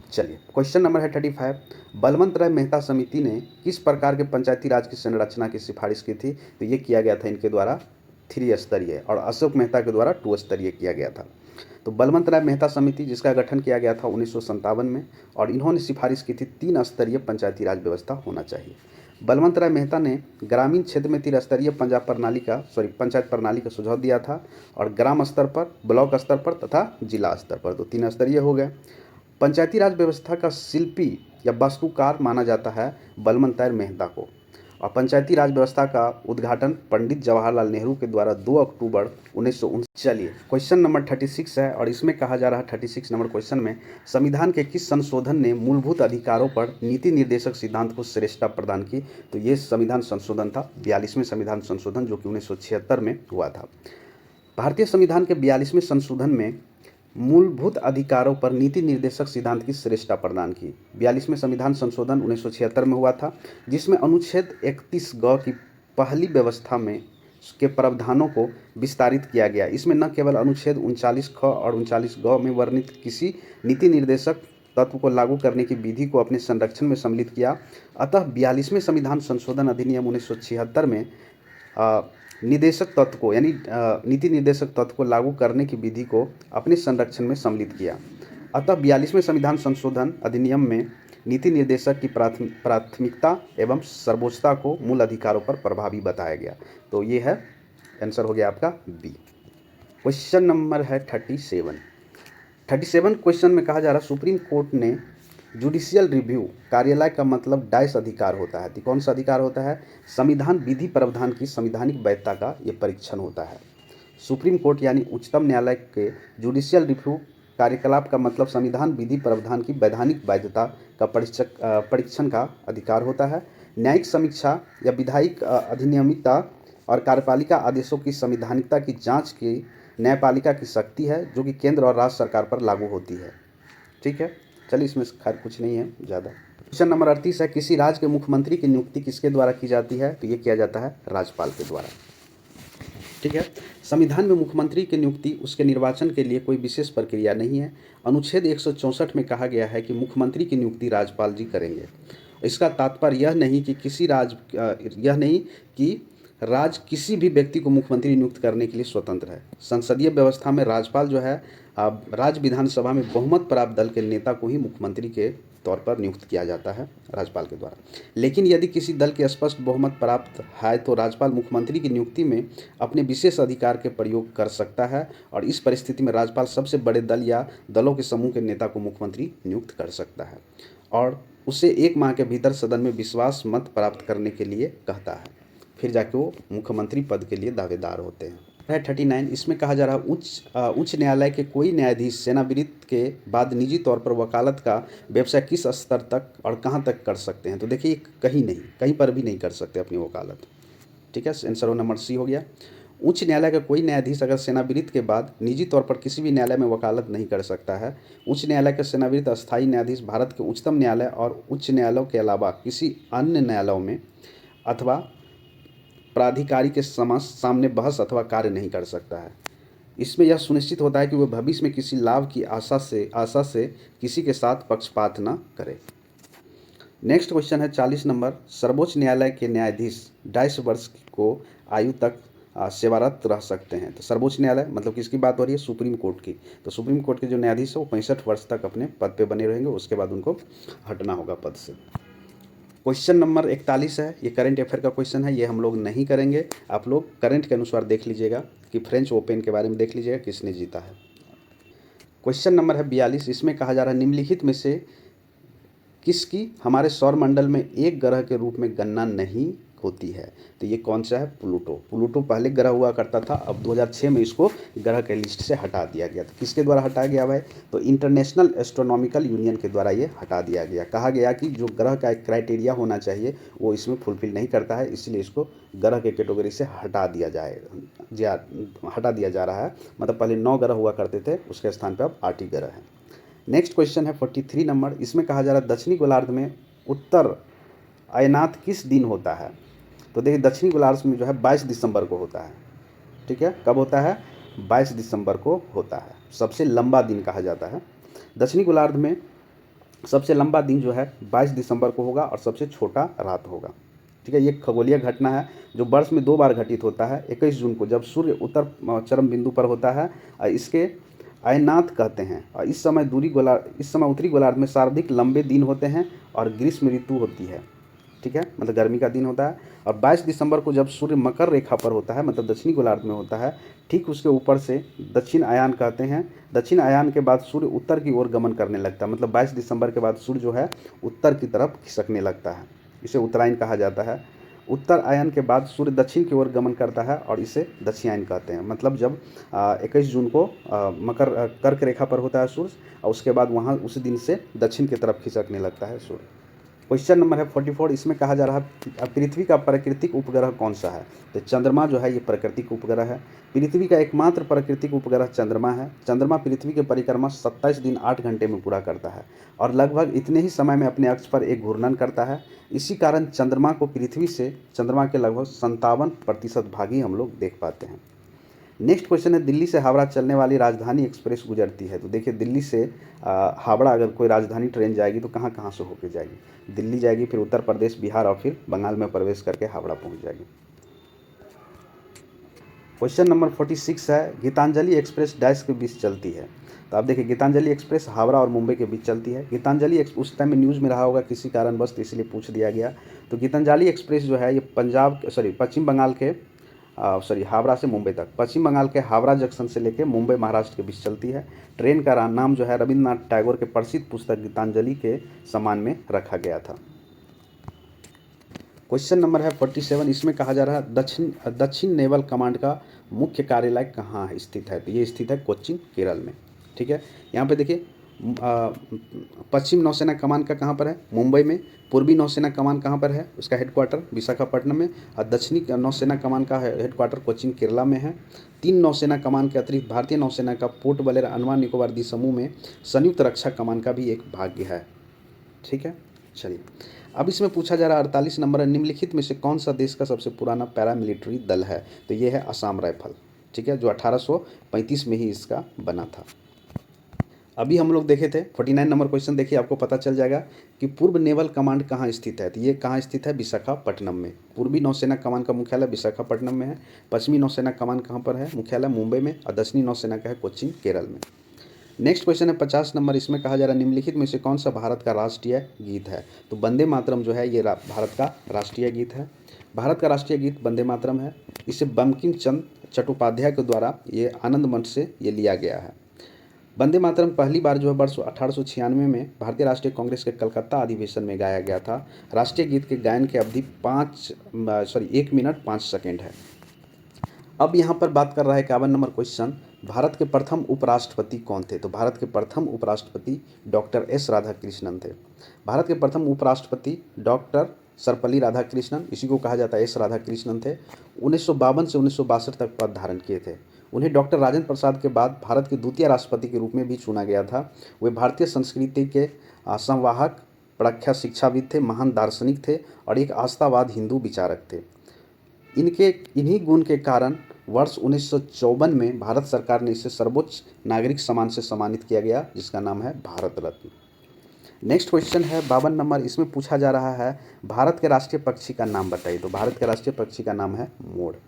चलिए, क्वेश्चन नंबर है 35। बलवंत राय मेहता समिति ने किस प्रकार के पंचायती राज की संरचना की सिफारिश की थी? तो ये किया गया था इनके द्वारा 3 स्तरीय और अशोक मेहता के द्वारा 2 स्तरीय किया गया था। तो बलवंत राय मेहता समिति जिसका गठन किया गया था 1957 में और इन्होंने सिफारिश की थी 3 स्तरीय पंचायती राज व्यवस्था होना चाहिए। बलवंत राय मेहता ने ग्रामीण क्षेत्र में 3 स्तरीय पंचायत प्रणाली का सुझाव दिया था और ग्राम स्तर पर, ब्लॉक स्तर पर तथा जिला स्तर पर, तो 3 स्तरीय हो गए। पंचायती राज व्यवस्था का शिल्पी या वास्तुकार माना जाता है बलवंत राय मेहता को और पंचायती राज व्यवस्था का उद्घाटन पंडित जवाहरलाल नेहरू के द्वारा 2 अक्टूबर 1949। चलिए, क्वेश्चन नंबर 36 है और इसमें कहा जा रहा है 36 नंबर क्वेश्चन में संविधान के किस संशोधन ने मूलभूत अधिकारों पर नीति निर्देशक सिद्धांत को श्रेष्ठता प्रदान की? तो ये संविधान संशोधन था 42वें संविधान संशोधन जो कि 1976 में हुआ था। भारतीय संविधान के 42वें संशोधन में मूलभूत अधिकारों पर नीति निर्देशक सिद्धांत की श्रेष्ठता प्रदान की। 42वें संविधान संशोधन 1976 में हुआ था जिसमें अनुच्छेद 31 ग की पहली व्यवस्था में के प्रावधानों को विस्तारित किया गया। इसमें न केवल अनुच्छेद 39 ख और 39 ग में वर्णित किसी नीति निर्देशक तत्व को लागू करने की विधि को अपने संरक्षण में सम्मिलित किया, अतः 42वें संविधान संशोधन अधिनियम 1976 में निदेशक तत्व को यानी नीति निर्देशक तत्व को लागू करने की विधि को अपने संरक्षण में सम्मिलित किया। अतः 42वें संविधान संशोधन अधिनियम में नीति निर्देशक की प्राथमिकता एवं सर्वोच्चता को मूल अधिकारों पर प्रभावी बताया गया। तो ये है आंसर हो गया आपका बी। क्वेश्चन नंबर है 37 क्वेश्चन में कहा जा रहा सुप्रीम कोर्ट ने जुडिशियल रिव्यू कार्यालय का मतलब डैश अधिकार होता है। तो कौन सा अधिकार होता है? संविधान विधि प्रावधान की संवैधानिक वैधता का ये परीक्षण होता है। सुप्रीम कोर्ट यानी उच्चतम न्यायालय के जुडिशियल रिव्यू कार्यकलाप का मतलब संविधान विधि प्रावधान की वैधानिक वैधता का परीक्षण का अधिकार होता है। न्यायिक समीक्षा या विधायिक अधिनियमितता और कार्यपालिका आदेशों की संवैधानिकता की जाँच की न्यायपालिका की शक्ति है जो कि केंद्र और राज्य सरकार पर लागू होती है। ठीक है, चलिए इसमें खैर कुछ नहीं है ज़्यादा। क्वेश्चन नंबर 38 है किसी राज्य के मुख्यमंत्री की नियुक्ति किसके द्वारा की जाती है? तो ये किया जाता है राज्यपाल के द्वारा। ठीक है, संविधान में मुख्यमंत्री की नियुक्ति उसके निर्वाचन के लिए कोई विशेष प्रक्रिया नहीं है। अनुच्छेद 164 में कहा गया है कि मुख्यमंत्री की नियुक्ति राज्यपाल जी करेंगे। इसका तात्पर्य यह नहीं कि राज्य किसी भी व्यक्ति को मुख्यमंत्री नियुक्त करने के लिए स्वतंत्र है। संसदीय व्यवस्था में राज्यपाल जो है राज्य विधानसभा में बहुमत प्राप्त दल के नेता को ही मुख्यमंत्री के तौर पर नियुक्त किया जाता है राज्यपाल के द्वारा। लेकिन यदि किसी दल के स्पष्ट बहुमत प्राप्त है तो राज्यपाल मुख्यमंत्री की नियुक्ति में अपने विशेष अधिकार के प्रयोग कर सकता है और इस परिस्थिति में राज्यपाल सबसे बड़े दल या दलों के समूह के नेता को मुख्यमंत्री नियुक्त कर सकता है और उसे 1 माह के भीतर सदन में विश्वास मत प्राप्त करने के लिए कहता है, फिर जाके वो मुख्यमंत्री पद के लिए दावेदार होते हैं। 39 इसमें कहा जा रहा है उच्च न्यायालय के कोई न्यायाधीश सेवानिवृत्ति के बाद निजी तौर पर वकालत का व्यवसाय किस स्तर तक और कहां तक कर सकते हैं? तो देखिए कहीं पर भी नहीं कर सकते अपनी वकालत। ठीक है, आंसर नंबर सी हो गया। उच्च न्यायालय का कोई न्यायाधीश अगर सेवानिवृत्ति के बाद निजी तौर पर किसी भी न्यायालय में वकालत नहीं कर सकता है। उच्च न्यायालय का सेवानिवृत्त अस्थायी न्यायाधीश भारत के उच्चतम न्यायालय और उच्च न्यायालयों के अलावा किसी अन्य न्यायालयों में अथवा प्राधिकारी के सामने बहस अथवा कार्य नहीं कर सकता है। इसमें यह सुनिश्चित होता है कि वह भविष्य में किसी लाभ की आशा से किसी के साथ पक्षपात न करे। नेक्स्ट क्वेश्चन है 40 नंबर सर्वोच्च न्यायालय के न्यायाधीश 2.5 वर्ष को आयु तक सेवारत रह सकते हैं। तो सर्वोच्च न्यायालय मतलब किसकी बात हो रही है? सुप्रीम कोर्ट की। तो सुप्रीम कोर्ट के जो न्यायाधीश है वो 65 वर्ष तक अपने पद पे बने रहेंगे, उसके बाद उनको हटना होगा पद से। क्वेश्चन नंबर 41 है, ये करंट अफेयर का क्वेश्चन है, ये हम लोग नहीं करेंगे। आप लोग करंट के अनुसार देख लीजिएगा कि फ्रेंच ओपन के बारे में देख लीजिएगा किसने जीता है। क्वेश्चन नंबर है 42, इसमें कहा जा रहा है निम्नलिखित में से किसकी हमारे सौर मंडल में एक ग्रह के रूप में गणना नहीं होती है। तो ये कौन सा है? प्लूटो। प्लूटो पहले ग्रह हुआ करता था, अब 2006 में इसको ग्रह के लिस्ट से हटा दिया गया। तो किसके द्वारा हटाया गया भाई? तो इंटरनेशनल एस्ट्रोनॉमिकल यूनियन के द्वारा ये हटा दिया गया। कहा गया कि जो ग्रह का एक क्राइटेरिया होना चाहिए वो इसमें फुलफिल नहीं करता है, इसलिए इसको ग्रह के कैटेगरी से हटा दिया जा रहा है। मतलब पहले 9 ग्रह हुआ करते थे, उसके स्थान पर अब 8 ही ग्रह है। नेक्स्ट क्वेश्चन है 43 नंबर। इसमें कहा जा रहा है दक्षिणी गोलार्ध में उत्तर अयनात किस दिन होता है? तो देखिए दक्षिणी गोलार्ध में जो है 22 दिसंबर को होता है। ठीक है, कब होता है? 22 दिसंबर को होता है। सबसे लंबा दिन कहा जाता है। दक्षिणी गोलार्ध में सबसे लंबा दिन जो है 22 दिसंबर को होगा और सबसे छोटा रात होगा। ठीक है, ये खगोलीय घटना है जो वर्ष में 2 बार घटित होता है। 21 जून को जब सूर्य उत्तर चरम बिंदु पर होता है और इसके अयनात कहते हैं। और इस समय उत्तरी गोलार्ध में सर्वाधिक लंबे दिन होते हैं और ग्रीष्म ऋतु होती है। ठीक है, मतलब गर्मी का दिन होता है। और 22 दिसंबर को जब सूर्य मकर रेखा पर होता है, मतलब दक्षिणी गोलार्ध में होता है, ठीक उसके ऊपर से दक्षिण आयान कहते हैं। दक्षिण आयान के बाद सूर्य उत्तर की ओर गमन करने लगता है। मतलब 22 दिसंबर के बाद सूर्य जो है उत्तर की तरफ खिसकने लगता है, इसे उत्तरायण कहा जाता है। उत्तर आयन के बाद सूर्य दक्षिण की ओर गमन करता है और इसे दक्षिणायन कहते हैं। मतलब जब 21 जून को कर्क रेखा पर होता है सूर्य, और उसके बाद वहाँ उसी दिन से दक्षिण की तरफ खिसकने लगता है सूर्य। क्वेश्चन नंबर है 44। इसमें कहा जा रहा है पृथ्वी का प्राकृतिक उपग्रह कौन सा है? तो चंद्रमा जो है ये प्राकृतिक उपग्रह है। पृथ्वी का एकमात्र प्राकृतिक उपग्रह चंद्रमा है। चंद्रमा पृथ्वी की परिक्रमा 27 दिन 8 घंटे में पूरा करता है और लगभग इतने ही समय में अपने अक्ष पर एक घूर्णन करता है। इसी कारण चंद्रमा को पृथ्वी से चंद्रमा के लगभग 57% भाग ही हम लोग देख पाते हैं। नेक्स्ट क्वेश्चन है दिल्ली से हावड़ा चलने वाली राजधानी एक्सप्रेस गुजरती है। तो देखिए दिल्ली से हावड़ा अगर कोई राजधानी ट्रेन जाएगी तो कहाँ कहाँ से होकर जाएगी? दिल्ली जाएगी, फिर उत्तर प्रदेश, बिहार और फिर बंगाल में प्रवेश करके हावड़ा पहुँच जाएगी। क्वेश्चन नंबर 46 है गीतांजलि एक्सप्रेस डैश के बीच चलती है। तो आप देखिए गीतांजलि एक्सप्रेस हावड़ा और मुंबई के बीच चलती है। गीतांजलि उस टाइम में न्यूज़ में रहा होगा किसी कारणवश, तो इसलिए पूछ दिया गया। तो गीतांजलि एक्सप्रेस जो है ये पश्चिम बंगाल के हावड़ा से मुंबई तक, पश्चिम बंगाल के हावड़ा जंक्शन से लेकर मुंबई महाराष्ट्र के बीच चलती है। ट्रेन का नाम जो है रविंद्रनाथ टैगोर के प्रसिद्ध पुस्तक गीतांजलि के सम्मान में रखा गया था। क्वेश्चन नंबर है 47। इसमें कहा जा रहा है दक्षिण नेवल कमांड का मुख्य कार्यालय कहाँ स्थित है? तो ये स्थित है कोच्चि, केरल में। ठीक है, यहाँ पे देखिए पश्चिम नौसेना कमान का कहाँ पर है? मुंबई में। पूर्वी नौसेना कमान कहाँ पर है? उसका हेडक्वार्टर विशाखापट्टनम में। और दक्षिणी नौसेना कमान का हेडक्वार्टर कोच्चि, केरला में है। 3 नौसेना कमान के अतिरिक्त भारतीय नौसेना का पोर्ट ब्लेयर अंडमान निकोबार द्वीप समूह में संयुक्त रक्षा कमान का भी एक भाग है। ठीक है, चलिए अब इसमें पूछा जा रहा है 48 नंबर है निम्नलिखित में से कौन सा देश का सबसे पुराना पैरामिलिट्री दल है? तो ये है असम राइफल। ठीक है, जो 1835 में ही इसका बना था। अभी हम लोग देखे थे 49 नंबर क्वेश्चन, देखिए आपको पता चल जाएगा कि पूर्व नेवल कमांड कहाँ स्थित है। तो ये कहाँ स्थित है? विशाखापट्टनम में। पूर्वी नौसेना कमान का मुख्यालय विशाखापट्टनम में है। पश्चिमी नौसेना कमान कहाँ पर है? मुख्यालय मुंबई में। और दक्षिणी नौसेना का है कोच्चि, केरल में। नेक्स्ट क्वेश्चन है 50 नंबर। इसमें कहा जा रहा है निम्नलिखित में से कौन सा भारत का राष्ट्रीय गीत है? तो वंदे मातरम जो है ये भारत का राष्ट्रीय गीत है। भारत का राष्ट्रीय गीत वंदे मातरम है। इसे बंकिम चंद्र चट्टोपाध्याय के द्वारा ये आनंद मंच से ये लिया गया है। वंदे मातरम पहली बार जो है वर्ष 1896 में भारतीय राष्ट्रीय कांग्रेस के कलकत्ता अधिवेशन में गाया गया था। राष्ट्रीय गीत के गायन की अवधि 1 मिनट 5 सेकेंड है। अब यहाँ पर बात कर रहा है 51 नंबर क्वेश्चन, भारत के प्रथम उपराष्ट्रपति कौन थे? तो भारत के प्रथम उपराष्ट्रपति डॉक्टर एस राधाकृष्णन थे। भारत के प्रथम उपराष्ट्रपति डॉक्टर सर्वपल्ली राधाकृष्णन, इसी को कहा जाता है एस राधाकृष्णन थे। 1952 से 1962 तक पद धारण किए थे। उन्हें डॉक्टर राजेंद्र प्रसाद के बाद भारत के द्वितीय राष्ट्रपति के रूप में भी चुना गया था। वे भारतीय संस्कृति के संवाहक, प्रख्यात शिक्षाविद थे, महान दार्शनिक थे और एक आस्थावाद हिंदू विचारक थे। इन्हीं गुण के कारण वर्ष 1954 में भारत सरकार ने इसे सर्वोच्च नागरिक सम्मान से सम्मानित किया गया, जिसका नाम है भारत रत्न। नेक्स्ट क्वेश्चन है 52 नंबर। इसमें पूछा जा रहा है भारत के राष्ट्रीय पक्षी का नाम बताइए। तो भारत के राष्ट्रीय पक्षी का नाम है मोर।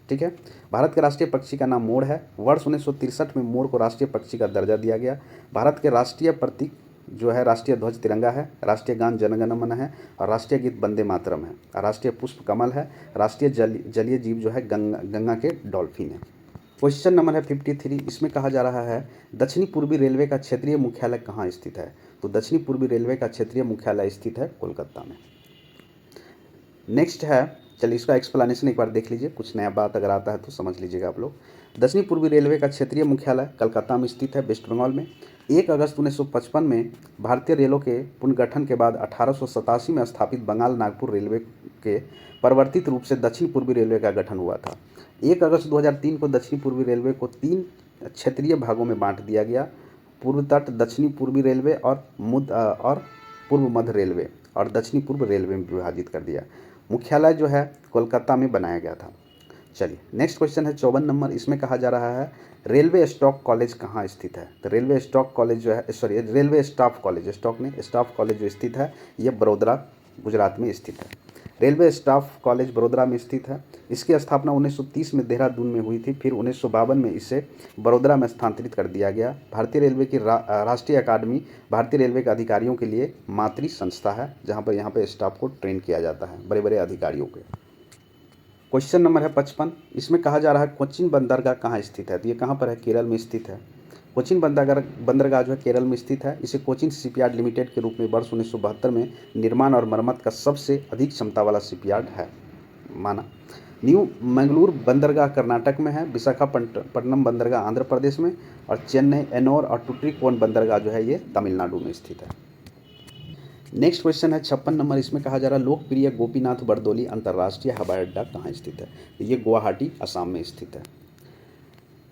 ठीक है, भारत के राष्ट्रीय पक्षी का नाम मोर है। वर्ष 1963 में मोर को राष्ट्रीय पक्षी का दर्जा दिया गया। भारत के राष्ट्रीय प्रतीक जो है राष्ट्रीय ध्वज तिरंगा है। राष्ट्रीय गान जनगण मन है और राष्ट्रीय गीत वंदे मातरम है। राष्ट्रीय पुष्प कमल है। राष्ट्रीय जलीय जीव जो है गंगा के डॉल्फिन है। क्वेश्चन नंबर है 53। इसमें कहा जा रहा है दक्षिणी पूर्वी रेलवे का क्षेत्रीय मुख्यालय कहाँ स्थित है? तो दक्षिणी पूर्वी रेलवे का क्षेत्रीय मुख्यालय स्थित है कोलकाता में। नेक्स्ट है, चलिए इसका एक्सप्लेनेशन एक बार देख लीजिए, कुछ नया बात अगर आता है तो समझ लीजिएगा आप लोग। दक्षिणी पूर्वी रेलवे का क्षेत्रीय मुख्यालय कलकत्ता में स्थित है, वेस्ट बंगाल में। 1 अगस्त 1955 में भारतीय रेलों के पुनर्गठन के बाद 1887 में स्थापित बंगाल नागपुर रेलवे के परिवर्तित रूप से दक्षिण पूर्वी रेलवे का गठन हुआ था। 1 अगस्त 2003 को दक्षिणी पूर्वी रेलवे को 3 क्षेत्रीय भागों में बांट दिया गया, पूर्व तट दक्षिणी पूर्वी रेलवे और पूर्व मध्य रेलवे और दक्षिणी पूर्व रेलवे में विभाजित कर दिया। मुख्यालय जो है कोलकाता में बनाया गया था। चलिए नेक्स्ट क्वेश्चन है 54 नंबर, इसमें कहा जा रहा है रेलवे स्टॉक कॉलेज कहाँ स्थित है। तो रेलवे स्टॉक कॉलेज जो है, sorry railway staff college, stock नहीं स्टाफ कॉलेज जो स्थित है ये बड़ोदरा गुजरात में स्थित है। रेलवे स्टाफ कॉलेज बड़ोदरा में स्थित है। इसकी स्थापना 1930 में देहरादून में हुई थी, फिर 1952 में इसे बड़ोदरा में स्थानांतरित कर दिया गया। भारतीय रेलवे की राष्ट्रीय अकादमी भारतीय रेलवे के अधिकारियों के लिए मातृ संस्था है, जहाँ पर यहाँ पे स्टाफ को ट्रेन किया जाता है, बड़े बड़े अधिकारियों के। क्वेश्चन नंबर है 55, इसमें कहा जा रहा है कोचीन बंदरगाह कहाँ स्थित है। तो ये कहाँ पर है, केरल में स्थित है। कोचीन बंदरगाह जो है केरल में स्थित है। इसे कोचीन शिपयार्ड लिमिटेड के रूप में वर्ष 1972 में निर्माण और मरम्मत का सबसे अधिक क्षमता वाला शिपयार्ड है माना। न्यू मंगलूर बंदरगाह कर्नाटक में है, विशाखापट्टनम बंदरगाह आंध्र प्रदेश में, और चेन्नई, एनोर और टुट्टिकोन बंदरगाह जो है ये तमिलनाडु में स्थित है। नेक्स्ट क्वेश्चन है 56 नंबर, इसमें कहा जा रहा है लोकप्रिय गोपीनाथ बरदोली अंतर्राष्ट्रीय हवाई अड्डा कहाँ स्थित है। ये गुवाहाटी असम में स्थित है।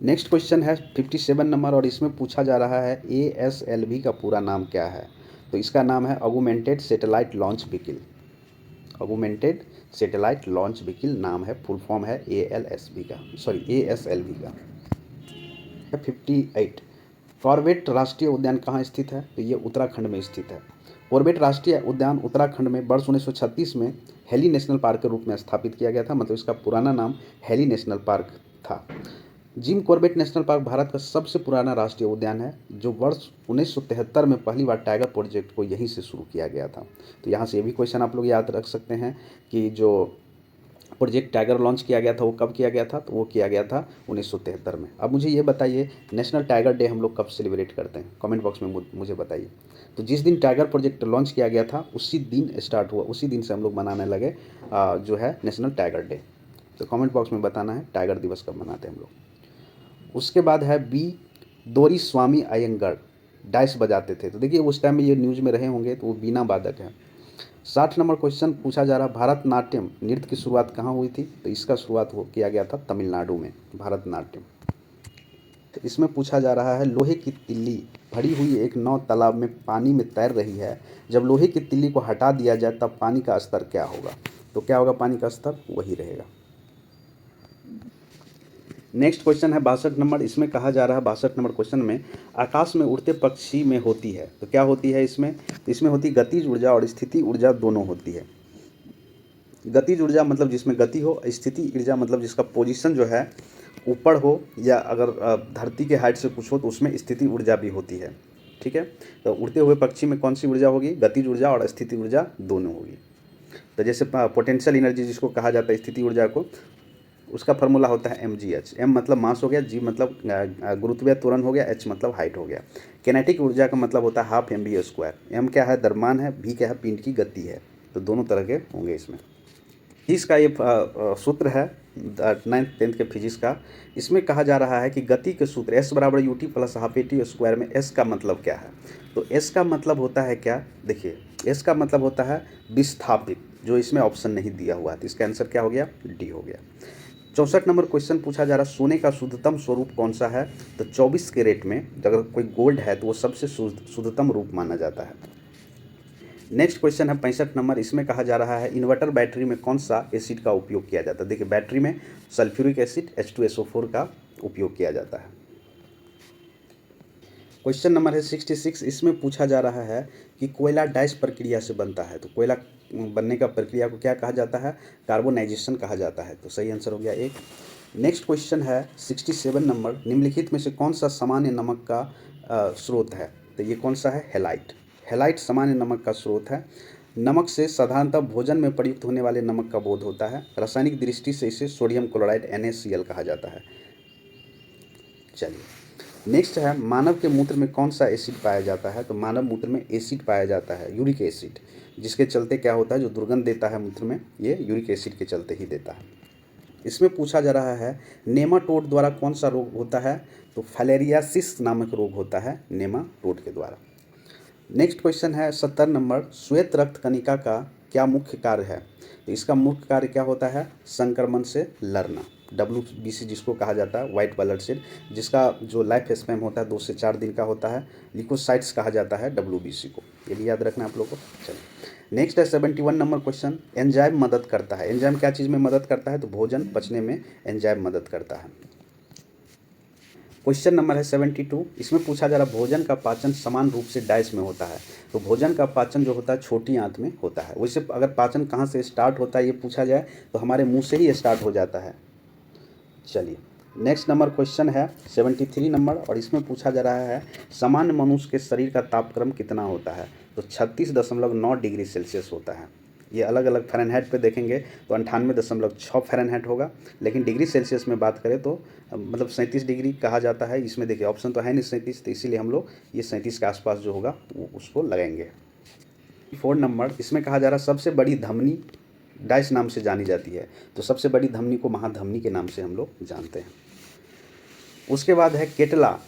नेक्स्ट क्वेश्चन है 57 नंबर और इसमें पूछा जा रहा है ASLV का पूरा नाम क्या है। तो इसका नाम है augmented satellite launch vehicle. Augmented satellite launch vehicle नाम है, फुल फॉर्म है ASLV का। 58 कॉर्बेट राष्ट्रीय उद्यान कहाँ स्थित है। तो ये उत्तराखंड में स्थित है। कॉर्बेट राष्ट्रीय उद्यान उत्तराखंड में वर्ष 1936 में हेली नेशनल पार्क के रूप में स्थापित किया गया था, मतलब इसका पुराना नाम हेली नेशनल पार्क था। Jim Corbett national park Bharat का सबसे पुराना राष्ट्रीय उद्यान है, जो वर्ष 1973 में पहली बार टाइगर प्रोजेक्ट को यहीं से शुरू किया गया था। तो यहाँ से ये भी क्वेश्चन आप लोग याद रख सकते हैं कि जो प्रोजेक्ट टाइगर लॉन्च किया गया था वो कब किया गया था। तो वो किया गया था 1973 में। अब मुझे ये बताइए नेशनल टाइगर डे हम लोग कब सेलिब्रेट करते हैं, कमेंट बॉक्स में मुझे बताइए। तो जिस दिन टाइगर प्रोजेक्ट लॉन्च किया गया था उसी दिन स्टार्ट हुआ, उसी दिन से हम लोग मनाने लगे जो है नेशनल टाइगर डे। तो कमेंट बॉक्स में बताना है टाइगर दिवस कब मनाते हैं हम लोग। उसके बाद है बी दोरी स्वामी अयंगर डाइस बजाते थे। तो देखिए उस टाइम में ये न्यूज़ में रहे होंगे, तो वो बीना वादक है। 60 नंबर क्वेश्चन पूछा जा रहा भारतनाट्यम नृत्य की शुरुआत कहाँ हुई थी। तो इसका शुरुआत किया गया था तमिलनाडु में, भारतनाट्यम। तो इसमें पूछा जा रहा है लोहे की तिल्ली भरी हुई एक नाव तालाब में पानी में तैर रही है, जब लोहे की तिल्ली को हटा दिया जाए तब पानी का स्तर क्या होगा। तो क्या होगा, पानी का स्तर वही रहेगा। नेक्स्ट क्वेश्चन है 62 नंबर, इसमें कहा जा रहा है 62 नंबर क्वेश्चन में आकाश में उड़ते पक्षी में होती है। तो क्या होती है इसमें, इसमें होती गतिज ऊर्जा और स्थिति ऊर्जा दोनों होती है। गतिज ऊर्जा मतलब जिसमें गति हो, स्थिति ऊर्जा मतलब जिसका पोजीशन जो है ऊपर हो या अगर धरती के हाइट से कुछ हो तो उसमें स्थिति ऊर्जा भी होती है। ठीक है, तो उड़ते हुए पक्षी में कौन सी ऊर्जा होगी, गतिज ऊर्जा और स्थिति ऊर्जा दोनों होगी। तो जैसे पोटेंशियल एनर्जी जिसको कहा जाता है स्थिति ऊर्जा को, उसका फार्मूला होता है mgh। m मतलब मास हो गया, g मतलब गुरुत्वीय त्वरण हो गया, h मतलब हाइट हो गया। किनेटिक ऊर्जा का मतलब होता है हाफ mv²। m क्या है, द्रव्यमान है, v क्या है, पिंड की गति है। तो दोनों तरह के होंगे इसमें। फिजिक्स का ये सूत्र है 9th 10th के फिजिक्स का। इसमें कहा जा रहा है कि गति के सूत्र s बराबर ut प्लस हाफ at² में s का मतलब क्या है। तो s का मतलब होता है क्या, देखिए s का मतलब होता है विस्थापित, जो इसमें ऑप्शन नहीं दिया हुआ है। तो इसका आंसर क्या हो गया, डी हो गया। 64 नंबर क्वेश्चन पूछा जा रहा है सोने का शुद्धतम स्वरूप कौन सा है। तो 24 कैरेट में अगर कोई गोल्ड है तो वो सबसे शुद्धतम रूप माना जाता है। नेक्स्ट क्वेश्चन है 65 नंबर, इसमें कहा जा रहा है इन्वर्टर बैटरी में कौन सा एसिड का उपयोग किया जाता है। देखिए बैटरी में सल्फ्यूरिक एसिड H2SO4 का उपयोग किया जाता है। क्वेश्चन नंबर है 66, इसमें पूछा जा रहा है कि कोयला डैश प्रक्रिया से बनता है। तो कोयला बनने का प्रक्रिया को क्या कहा जाता है, कार्बोनाइजेशन कहा जाता है। तो सही आंसर हो गया एक। नेक्स्ट क्वेश्चन है 67 नंबर, निम्नलिखित में से कौन सा सामान्य नमक का स्रोत है। तो ये कौन सा है, हेलाइट। हेलाइट सामान्य नमक का स्रोत है। नमक से साधारणतः भोजन में प्रयुक्त होने वाले नमक का बोध होता है। रासायनिक दृष्टि से इसे सोडियम क्लोराइड NaCl कहा जाता है। चलिए नेक्स्ट है मानव के मूत्र में कौन सा एसिड पाया जाता है? तो मानव मूत्र में एसिड पाया जाता है, यूरिक एसिड, जिसके चलते क्या होता है, जो दुर्गंध देता है मूत्र में, ये यूरिक एसिड के चलते ही देता है। इसमें पूछा जा रहा है नेमाटोड द्वारा कौन सा रोग होता है? तो फाइलेरियासिस नामक रोग होता है नेमाटोड के द्वारा। नेक्स्ट क्वेश्चन है 70 नंबर, श्वेत रक्त कणिका का क्या मुख्य कार्य है? तो इसका मुख्य कार्य क्या होता है? संक्रमण से लड़ना, WBC जिसको कहा जाता है, वाइट ब्लड सेल, जिसका जो लाइफ स्पैन होता है 2 से 4 दिन का होता है। लिकोसाइट्स कहा जाता है WBC को, ये भी याद रखना आप लोगों को। चलिए नेक्स्ट है 71 नंबर क्वेश्चन, एंजाइम मदद करता है। एंजाइम क्या चीज़ में मदद करता है? तो भोजन पचने में एंजाइम मदद करता है। क्वेश्चन नंबर है 72, इसमें पूछा जा रहा भोजन का पाचन समान रूप से डाइस में होता है। तो भोजन का पाचन जो होता है छोटी आंत में होता है। वैसे अगर पाचन कहाँ से स्टार्ट होता है ये पूछा जाए तो हमारे मुंह से ही स्टार्ट हो जाता है। चलिए नेक्स्ट नंबर क्वेश्चन है 73 नंबर, और इसमें पूछा जा रहा है सामान्य मनुष्य के शरीर का तापक्रम कितना होता है? तो 36.9 डिग्री सेल्सियस होता है। ये अलग अलग फ़ारेनहाइट पे देखेंगे तो 98.6 फ़ारेनहाइट होगा, लेकिन डिग्री सेल्सियस में बात करें तो मतलब 37 डिग्री कहा जाता है। इसमें देखिए ऑप्शन तो है नहीं 37, तो इसीलिए हम लोग ये 37 के आसपास जो होगा वो उसको लगाएंगे। 4 नंबर, इसमें कहा जा रहा है सबसे बड़ी धमनी डाइस नाम से जानी जाती है। तो सबसे बड़ी धमनी को महाधमनी के नाम से हम लोग जानते हैं। उसके बाद है केटला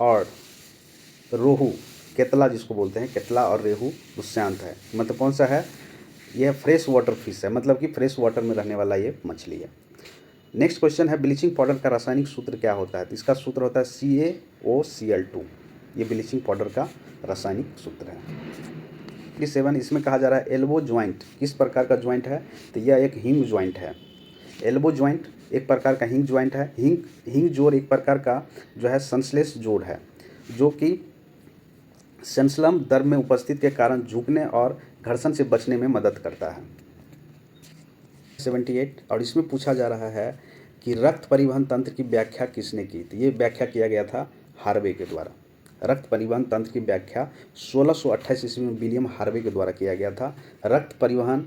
और रोहू। केतला जिसको बोलते हैं, केतला और रेहू दुष्यंत है, मतलब कौन सा है? यह फ्रेश वाटर फिश है, मतलब कि फ्रेश वाटर में रहने वाला ये मछली है। नेक्स्ट क्वेश्चन है ब्लीचिंग पाउडर का रासायनिक सूत्र क्या होता है? तो इसका सूत्र होता है CaOCl2। ये ब्लीचिंग पाउडर का रासायनिक सूत्र है। 7, इसमें कहा जा रहा है एल्बो ज्वाइंट किस प्रकार का ज्वाइंट है? तो यह एक हिंग ज्वाइंट है। एल्बो ज्वाइंट एक प्रकार का हिंग ज्वाइंट है। हिंग जोड़ एक प्रकार का जो है संश्लेष जोड़ है, जो कि सेंसलम दर्भ में उपस्थित के कारण झुकने और घर्षण से बचने में मदद करता है। 78, और इसमें पूछा जा रहा है कि रक्त परिवहन तंत्र की व्याख्या किसने की? तो ये व्याख्या किया गया था हार्वे के द्वारा। रक्त परिवहन तंत्र की व्याख्या 1628 ईस्वी में विलियम हार्वे के द्वारा किया गया था। रक्त परिवहन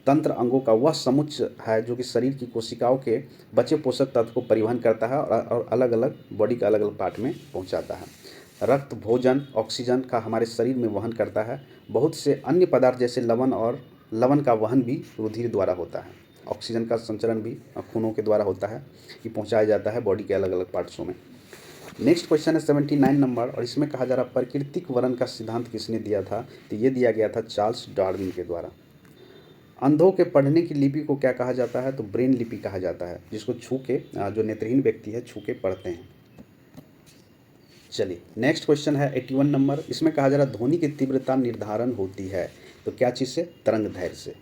तंत्र अंगों का वह समुच्चय है जो कि शरीर की कोशिकाओं के बचे पोषक तत्व को परिवहन करता है और अलग अलग बॉडी के अलग अलग पार्ट में पहुंचाता है। रक्त भोजन ऑक्सीजन का हमारे शरीर में वहन करता है। बहुत से अन्य पदार्थ जैसे लवण का वहन भी रुधिर द्वारा होता है। ऑक्सीजन का संचरण भी खूनों के द्वारा होता है, ये पहुंचाया जाता है बॉडी के अलग अलग पार्ट्सों में। नेक्स्ट क्वेश्चन है 79 नंबर, और इसमें कहा जा रहा प्राकृतिक वर्ण का सिद्धांत किसने दिया था? तो ये दिया गया था चार्ल्स डार्विन के द्वारा। अंधों के पढ़ने की लिपि को क्या कहा जाता है? तो ब्रेन लिपि कहा जाता है, जिसको छू के जो नेत्रहीन व्यक्ति है छू के पढ़ते हैं। चलिए नेक्स्ट क्वेश्चन है 81 नंबर, इसमें कहा जा रहा ध्वनि की तीव्रता निर्धारण होती है तो क्या चीज़ से? तरंग दैर्ध्य से।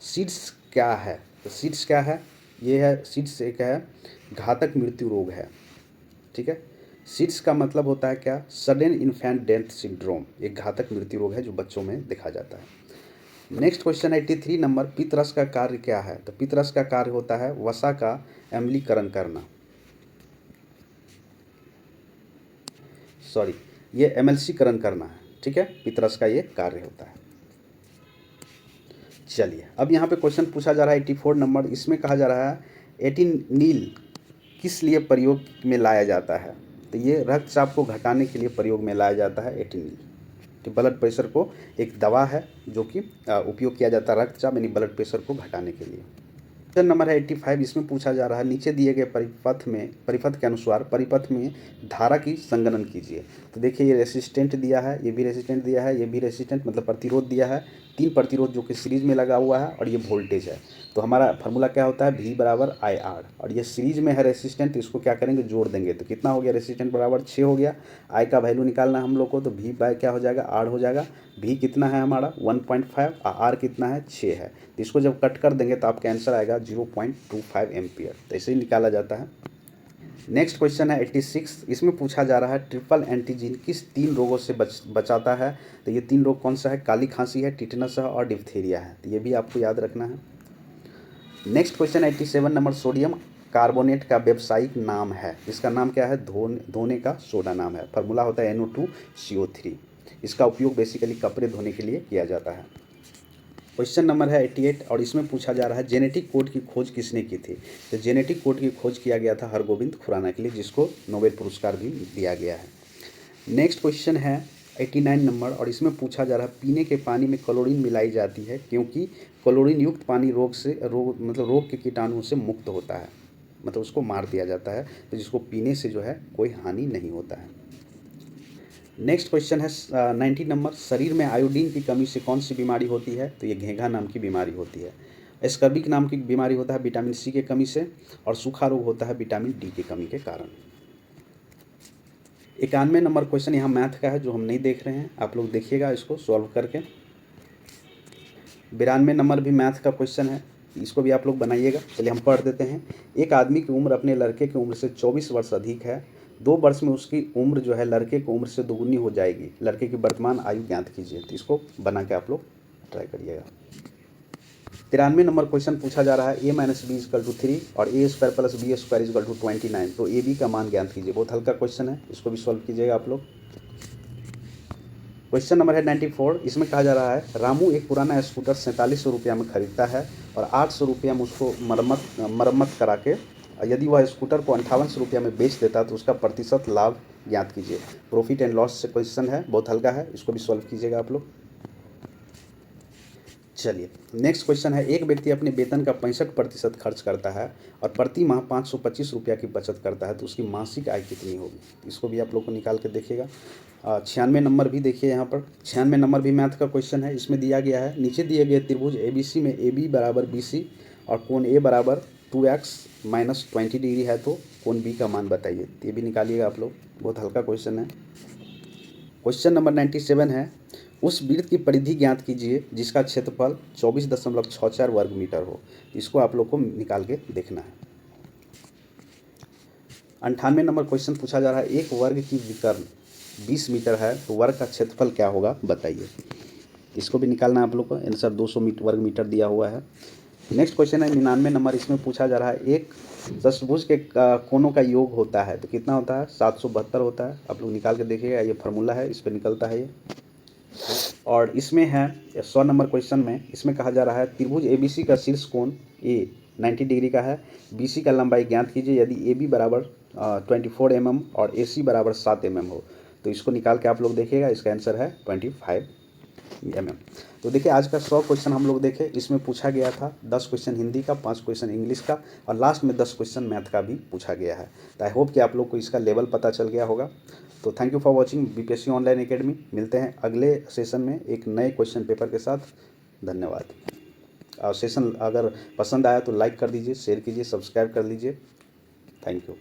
सीड्स क्या है? तो सीड्स क्या है? ये है सीड्स एक है घातक मृत्यु रोग है, ठीक है। सीड्स का मतलब होता है क्या? सडन इन्फेंट डेथ सिंड्रोम, एक घातक मृत्यु रोग है जो बच्चों में देखा जाता है। नेक्स्ट क्वेश्चन 83 नंबर, पित्तरस का कार्य क्या है? तो पित्तरस का कार्य होता है वसा का अम्लीकरण करना, सॉरी ये MLC-करण करना है, ठीक है। पित्तरस का ये कार्य होता है। चलिए अब यहाँ पे क्वेश्चन पूछा जा रहा है 84 नंबर, इसमें कहा जा रहा है एटिनिल किस लिए प्रयोग में लाया जाता है? तो ये रक्तचाप को घटाने के लिए प्रयोग में लाया जाता है एटिनिल। तो ब्लड प्रेशर को एक दवा है जो कि उपयोग किया जाता है रक्तचाप यानी ब्लड प्रेशर को घटाने के लिए। क्वेश्चन नंबर है 85, इसमें पूछा जा रहा है नीचे दिए गए परिपथ के अनुसार परिपथ में धारा की संगणन कीजिए। तो देखिए ये रेसिस्टेंट दिया है, ये भी रेसिस्टेंट दिया है, ये भी रेसिस्टेंट मतलब प्रतिरोध दिया है, 3 प्रतिरोध जो कि सीरीज में लगा हुआ है, और ये वोल्टेज है। तो हमारा फार्मूला क्या होता है? V = IR, और ये सीरीज में है रेसिस्टेंट, तो इसको क्या करेंगे? जोड़ देंगे। तो कितना हो गया? रेसिस्टेंट बराबर 6 हो गया। I का वैल्यू निकालना है हम लोग को, तो V बाय क्या हो जाएगा? R हो जाएगा। V कितना है हमारा? 1.5, R कितना है? 6 है। तो इसको जब कट कर देंगे तो आपका आंसर आएगा 0.25 एम्पियर। तो ऐसे ही निकाला जाता है। नेक्स्ट क्वेश्चन है 86, इसमें पूछा जा रहा है ट्रिपल एंटीजन किस 3 रोगों से बचाता है? तो ये 3 रोग कौन सा है? काली खांसी है, टिटनस है और डिप्थीरिया है। तो ये भी आपको याद रखना है। Next question 87 number, sodium carbonate का व्यावसायिक नाम है, इसका नाम क्या है? धोने का सोडा नाम है। फार्मूला होता है NO2CO3। इसका उपयोग बेसिकली कपड़े धोने के लिए किया जाता है। क्वेश्चन नंबर है 88 और इसमें पूछा जा रहा है जेनेटिक कोड की खोज किसने की थी। तो जेनेटिक कोड की खोज किया गया था हरगोविंद खुराना के लिए, जिसको नोबेल पुरस्कार भी दिया गया है। नेक्स्ट क्वेश्चन है 89 नंबर और इसमें पूछा जा रहा है पीने के पानी में क्लोरीन मिलाई जाती है क्योंकि क्लोरीन युक्त पानी रोग के कीटाणुओं से मुक्त होता है, मतलब उसको मार दिया जाता है, तो जिसको पीने से जो है कोई हानि नहीं होता है। नेक्स्ट क्वेश्चन है 90 नंबर, शरीर में आयोडीन की कमी से कौन सी बीमारी होती है। तो ये घेंघा नाम की बीमारी होती है। स्कर्विक नाम की बीमारी होता है विटामिन सी के कमी से, और सूखा रोग होता है विटामिन डी की कमी के कारण। 91 नंबर क्वेश्चन यहाँ मैथ का है जो हम नहीं देख रहे हैं, आप लोग देखिएगा इसको सॉल्व करके। 92 नंबर भी मैथ का क्वेश्चन है, इसको भी आप लोग बनाइएगा। चलिए हम पढ़ देते हैं। एक आदमी की उम्र अपने लड़के की उम्र से 24 वर्ष अधिक है। 2 वर्ष में उसकी उम्र जो है लड़के की उम्र से दोगुनी हो जाएगी। लड़के की वर्तमान आयु ज्ञात कीजिए। तो इसको बना के आप लोग ट्राई करिएगा। 93 नंबर क्वेश्चन पूछा जा रहा है a - b = 3 और a² + b² = 29। तो ab का मान ज्ञात कीजिए। बहुत हल्का क्वेश्चन है, इसको भी सॉल्व कीजिएगा आप लोग। क्वेश्चन नंबर है 94, इसमें कहा जा रहा है रामू एक पुराना स्कूटर 4700 रुपया में खरीदता है और 800 रुपया में उसको मरम्मत करा के यदि वह स्कूटर को 5800 रुपया में बेच देता तो उसका प्रतिशत लाभ ज्ञात कीजिए। प्रॉफिट एंड लॉस से क्वेश्चन है, बहुत हल्का है, इसको भी सॉल्व कीजिएगा आप लोग। चलिए नेक्स्ट क्वेश्चन है, एक व्यक्ति अपने वेतन का 65% खर्च करता है और प्रति माह 525 रुपया की बचत करता है, तो उसकी मासिक आय कितनी होगी। इसको भी आप लोग को निकाल के देखिएगा। 96 नंबर भी देखिए, यहाँ पर 96 नंबर भी मैथ का क्वेश्चन है। इसमें दिया गया है नीचे दिए गए त्रिभुज ABC में AB = BC और कोण A = 2x - 20 डिग्री है, तो कोण B का मान बताइए। ये भी निकालिएगा आप लोग, बहुत हल्का क्वेश्चन है। क्वेश्चन नंबर 97 है, उस वृत्त की परिधि ज्ञात कीजिए जिसका क्षेत्रफल 24.64 वर्ग मीटर हो। इसको आप लोग को निकाल के देखना है। 98 नंबर क्वेश्चन पूछा जा रहा है, एक वर्ग की विकर्ण 20 मीटर है तो वर्ग का क्षेत्रफल क्या होगा बताइए। इसको भी निकालना है आप लोग को। आंसर 200 वर्ग मीटर दिया हुआ है। नेक्स्ट क्वेश्चन है 99 नंबर, इसमें पूछा जा रहा है एक चतुर्भुज के कोणों का योग होता है तो कितना होता है, 772 होता है। आप लोग निकाल के देखिएगा, ये फार्मूला है, इस पर निकलता है ये। और इसमें है 100 नंबर क्वेश्चन में, इसमें कहा जा रहा है त्रिभुज ABC का शीर्ष कोण A 90 डिग्री का है, BC का लंबाई ज्ञात कीजिए यदि AB = 24 mm और AC = 7 mm हो। तो इसको निकाल के आप लोग देखिएगा, इसका आंसर है 25 mm। तो देखिए आज का 100 क्वेश्चन हम लोग देखे। इसमें पूछा गया था 10 क्वेश्चन हिंदी का, 5 क्वेश्चन इंग्लिश का और लास्ट में 10 क्वेश्चन मैथ का भी पूछा गया है। तो आई होप कि आप लोग को इसका लेवल पता चल गया होगा। तो thank you for watching BPSC online academy. मिलते हैं अगले सेशन में एक नए क्वेश्चन पेपर के साथ। धन्यवाद। और सेशन अगर पसंद आया तो लाइक कर दीजिए, शेयर कीजिए, सब्सक्राइब कर लीजिए। Thank you.